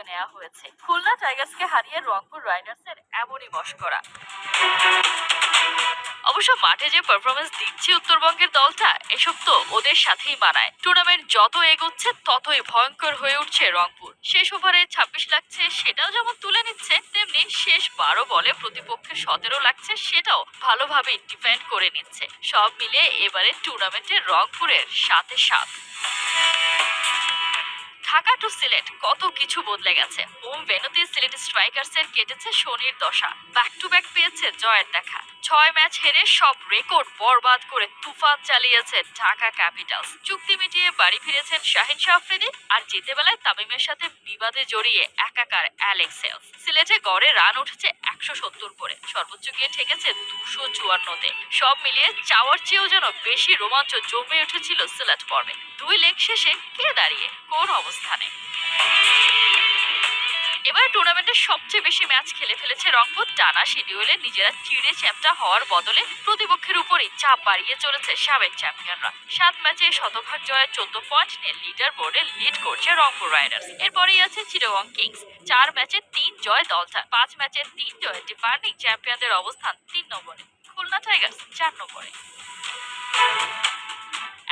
তুলে নেওয়া হয়েছে। খুলনা টাইগার্সকে হারিয়ে রংপুর রাইডার্সের এমনই মশকরা। অবশ্য মাঠে যে পারফরমেন্স দিচ্ছে উত্তরবঙ্গের দলটা, এসব তো ওদের সাথেই মানায়। টুর্নামেন্ট যত এগোচ্ছে ততই ভয়ঙ্কর হয়ে উঠছে রংপুর। শেষ ওভারে 26 লাগছে, সেটাও যেমন তুলে নিচ্ছে, তেমনি শেষ 12 বলে প্রতিপক্ষের 17 লাগছে, সেটাও ভালোভাবে ডিফেন্ড করে নিচ্ছে। সব মিলিয়ে এবারে টুর্নামেন্টে রংপুরের সাথে সাত। ঢাকা টু সিলেট কত কিছু বদলে গেছে। হোম ভেন্যুতে সিলেট স্ট্রাইকার্সের কেটেছে শনির দশা। ব্যাক টু ব্যাক পেয়েছে জয়ের দেখা। 6 ম্যাচ হেরে সব রেকর্ড বরবাদ করে তুফান চালিয়েছে ঢাকা ক্যাপিটালস। চুক্তি মিটিয়ে বাড়ি ফিরেছেন শাহিন শাহ আফ্রিদি, আর যেতে বেলায় তামিমের সাথে বিবাদে জড়িয়ে একাকার অ্যালেক্স হেলস। সিলেটে গড়ে রান উঠেছে 170 করে, সর্বোচ্চ গিয়ে ঠেকেছে 254-তে। সব মিলিয়ে চাওয়ার চেয়েও যেন বেশি রোমাঞ্চ জমে উঠেছিল সিলেট পর্বে। 2 লেগ শেষে কে দাঁড়িয়ে কোন অবস্থানে। এবার টুর্নামেন্টের সবচেয়ে বেশি ম্যাচ খেলে ফেলেছে রংপুর। টানা শিডিউলে নিজেরা চিড়ে চ্যাপ্টা হওয়ার বদলে প্রতিপক্ষের উপরই চাপ বাড়িয়ে চলেছে সাবেক চ্যাম্পিয়নরা। 7 ম্যাচে শতভাগ জয়ে 14 পয়েন্ট নিয়ে লিডার বোর্ডে লিড করছে রংপুর রাইডার্স। এরপরেই আছে চিটাগং কিংস। 4 ম্যাচে 3 জয় দলটা। 5 ম্যাচে 3 জয়ে ডিফেন্ডিং চ্যাম্পিয়নদের অবস্থান 3 নম্বরে। খুলনা টাইগার্স 4 নম্বরে।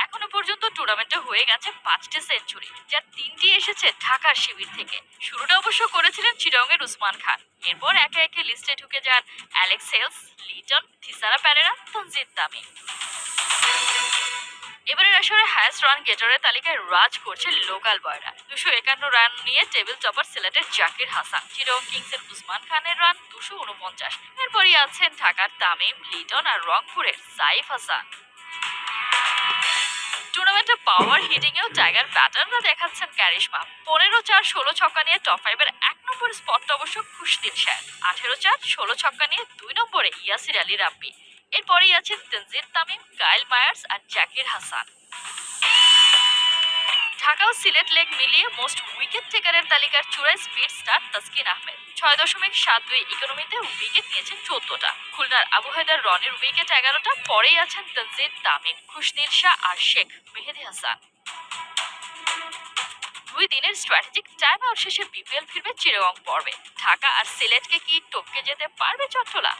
এখনো পর্যন্ত টুর্নামেন্টে হয়ে গেছে 5টি সেঞ্চুরি, যার 3টি এসেছে ঢাকার শিবির থেকে। শুরুটা অবশ্য করেছিলেন চিটাগংয়ের উসমান খান। এরপর একে একে লিস্টে ঢুকে যান অ্যালেক্স হেলস, লিটন, থিসারা প্যারেরা, তনজিদ তামিম। এবারের আসরে হায়েস্ট রান গেটারের তালিকায় রাজ করছে লোকাল বয়রা। 251 রান নিয়ে টেবিল টপার সিলেটের জাকির হাসান। চিটাগং কিংসের উসমান খানের রান 249। এরপরই আছেন ঢাকার তামিম, লিটন আর রংপুরের সাইফ হাসান। টুর্নামেন্টে পাওয়ার হিটিং এও টাইগার ব্যাটাররা দেখাচ্ছেন ক্যারিশমা। 15-4 16 ছক্কা নিয়ে টপ 5-এর 1 নম্বর স্পটটা অবশ্য খুশদিন শাহ। 18-4 16 ছক্কা নিয়ে 2 নম্বরে ইয়াসির আলী রাব্বি। এরপরেই আছেন তনজিদ তামিম, কাইল মায়ার্স আর জাকির হাসান। ঢাকা ও সিলেট লেগ মিলিয়ে মোস্ট উইকেট টেকারের তালিকার চূড়ায় স্পিড স্টার তাসকিন আহমেদ। 6.72 ইকোনমিতে উইকেট নিয়েছেন 14টা। খুলনার আবু হায়দার রনের উইকেট 11টা। পরেই আছেন তনজিদ তামিম, খুশদিন শাহ আর শেখ মেহেদী হাসান। 2 দিনের স্ট্র্যাটেজিক টাইম আউট শেষে বিপিএল ফিরবে চিটাগং পর্বে। ঢাকা আর সিলেটকে কি টপকে যেতে পারবে চট্টলা?